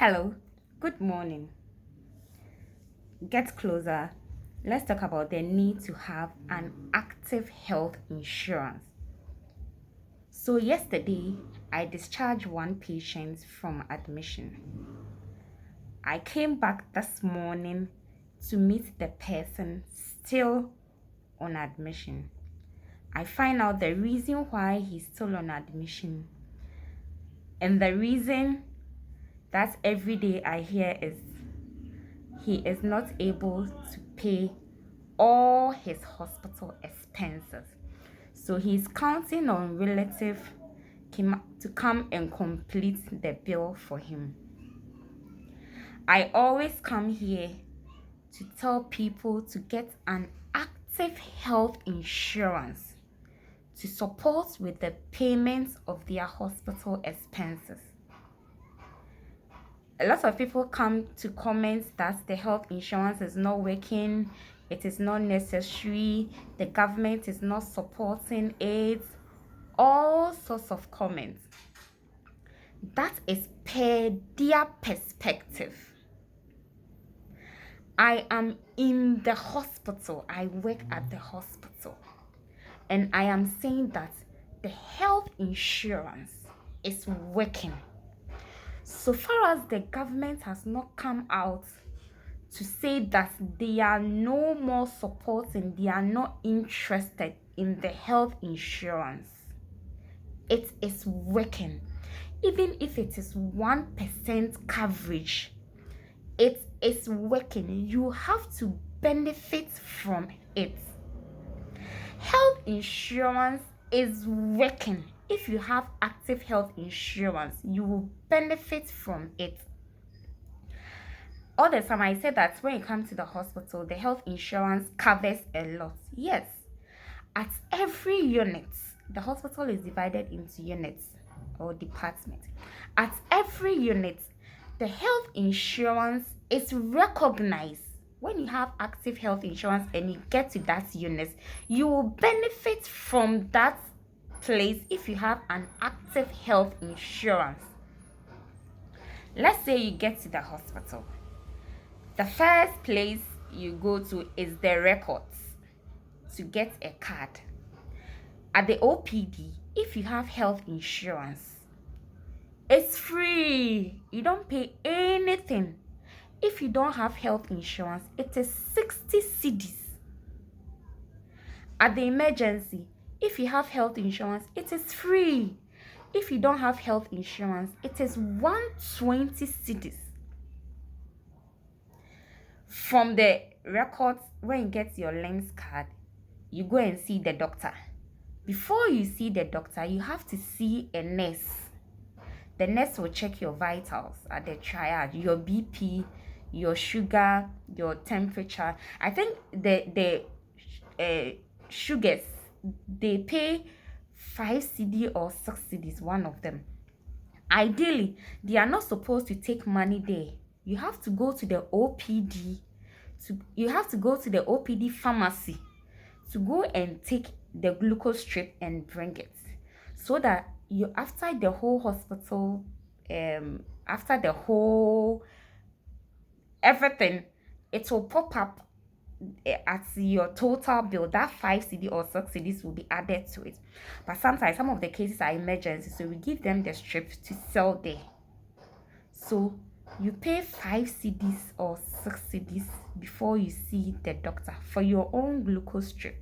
Hello, good morning. Get closer. Let's talk about the need to have an active health insurance. So, yesterday, I discharged one patient from admission. I came back this morning to meet the person still on admission. I find out the reason why he's still on admission, and the reason that every day I hear is he is not able to pay all his hospital expenses. So he's counting on relative to come and complete the bill for him. I always come here to tell people to get an active health insurance to support with the payments of their hospital expenses. A lot of people come to comment that the health insurance is not working, it is not necessary, the government is not supporting it, all sorts of comments. That is per their perspective. I am in the hospital, I work at the hospital, and I am saying that the health insurance is working. So far as the government has not come out to say that they are no more supporting, they are not interested in the health insurance, it is working. Even if it is 1% coverage, it is working. You have to benefit from it. Health insurance is working. If you have active health insurance, you will benefit from it. All the time I say that when you come to the hospital, the health insurance covers a lot. Yes, at every unit, the hospital is divided into units or departments. At every unit, the health insurance is recognized. When you have active health insurance and you get to that unit, you will benefit from that place if you have an active health insurance. Let's say you get to the hospital. The first place you go to is the records to get a card. At the OPD, if you have health insurance, it's free. You don't pay anything. If you don't have health insurance, it is 60 cedis. At the emergency, if you have health insurance, it is free. If you don't have health insurance, it is 120 cedis. From the records, when you get your LEMS card, you go and see the doctor. Before you see the doctor, you have to see a nurse. The nurse will check your vitals at the triage, your BP, your sugar, your temperature. I think the sugars, they pay 5 CD or 6 CDs, one of them. Ideally, they are not supposed to take money there. You have to go to the OPD. You have to go to the OPD pharmacy to go and take the glucose strip and bring it, so that you, after the whole hospital, after the whole everything, it will pop up at your total bill. That 5 CD or 6 CDs will be added to it. But sometimes some of the cases are emergency, so we give them the strip to sell there. So you pay 5 CDs or 6 CDs before you see the doctor for your own glucose strip.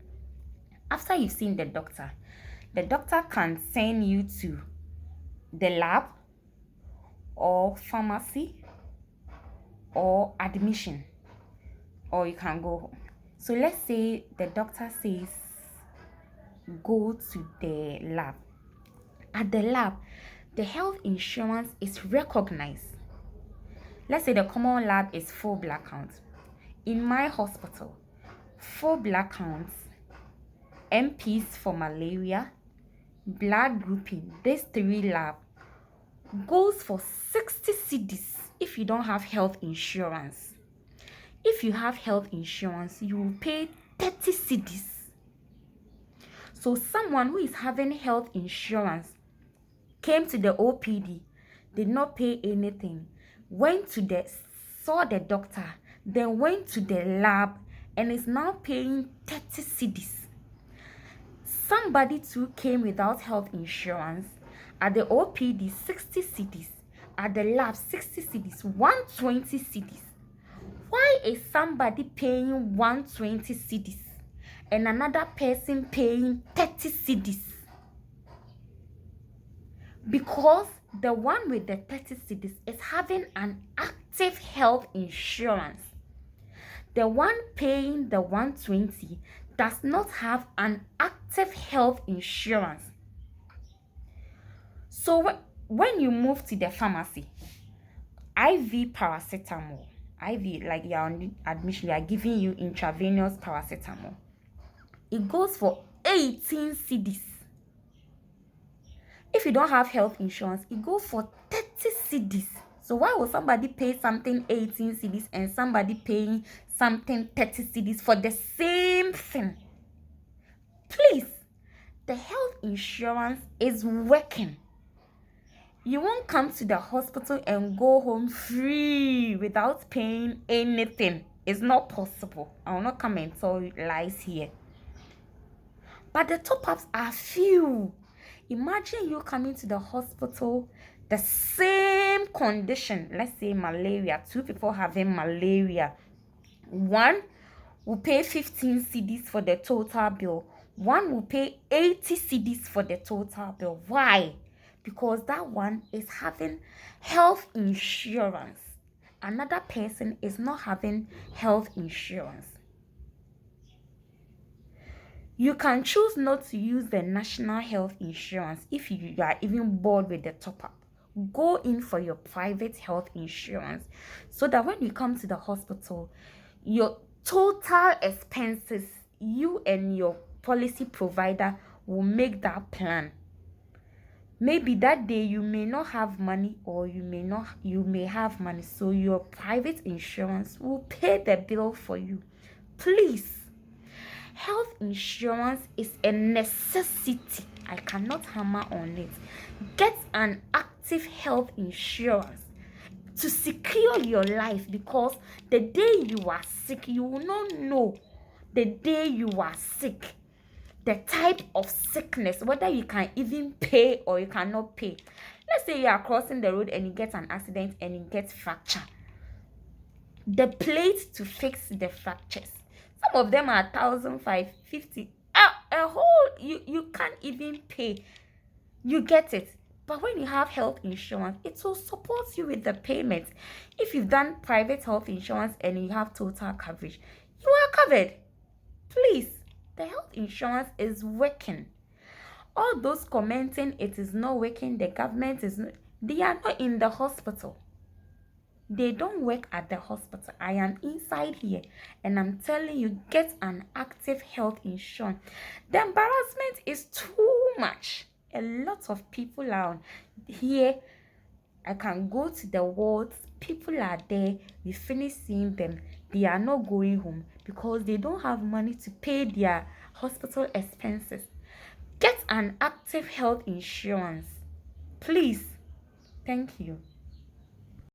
After you've seen the doctor can send you to the lab or pharmacy or admission, or you can go home. So let's say the doctor says go to the lab. At the lab, the health insurance is recognized. Let's say the common lab is 4 blood counts. In my hospital, 4 blood counts, MPs for malaria, blood grouping, these 3 lab goes for 60 cedis if you don't have health insurance. If you have health insurance, you will pay 30 cedis. So someone who is having health insurance came to the OPD, did not pay anything, went to the saw the doctor, then went to the lab and is now paying 30 cedis. Somebody too came without health insurance. At the OPD, 60 cedis. At the lab, 60 cedis, 120 cedis. Why is somebody paying 120 cedis and another person paying 30 cedis? Because the one with the 30 cedis is having an active health insurance. The one paying the 120 does not have an active health insurance. So when you move to the pharmacy, IV paracetamol, IV, like you're on admission, they are giving you intravenous paracetamol. It goes for 18 cedis. If you don't have health insurance, it goes for 30 cedis. So why would somebody pay something 18 cedis and somebody paying something 30 cedis for the same thing? Please, the health insurance is working. You won't come to the hospital and go home free without paying anything. It's not possible. I will not come and tell you lies here. But the top-ups are few. Imagine you coming to the hospital, the same condition, let's say malaria, 2 people having malaria. One will pay 15 cedis for the total bill. One will pay 80 cedis for the total bill. Why? Because that one is having health insurance. Another person is not having health insurance. You can choose not to use the national health insurance if you are even bored with the top-up. Go in for your private health insurance so that when you come to the hospital, your total expenses, you and your policy provider will make that plan. Maybe that day you may not have money, or you may have money, so your private insurance will pay the bill for you. Please, health insurance is a necessity. I cannot hammer on it. Get an active health insurance to secure your life, because the day you are sick, you will not know the day you are sick, the type of sickness, whether you can even pay or you cannot pay. Let's say you are crossing the road and you get an accident and you get fracture. The plate to fix the fractures, some of them are 1,550. A whole, you can't even pay. You get it. But when you have health insurance, it will support you with the payment. If you've done private health insurance and you have total coverage, you are covered. Please, the health insurance is working. All those commenting it is not working, the government is not, they are not in the hospital. They don't work at the hospital. I am inside here and I'm telling you, get an active health insurance. The embarrassment is too much. A lot of people are here. I can go to the wards. People are there. We finish seeing them. They are not going home because they don't have money to pay their hospital expenses. Get an active health insurance. Please. Thank you.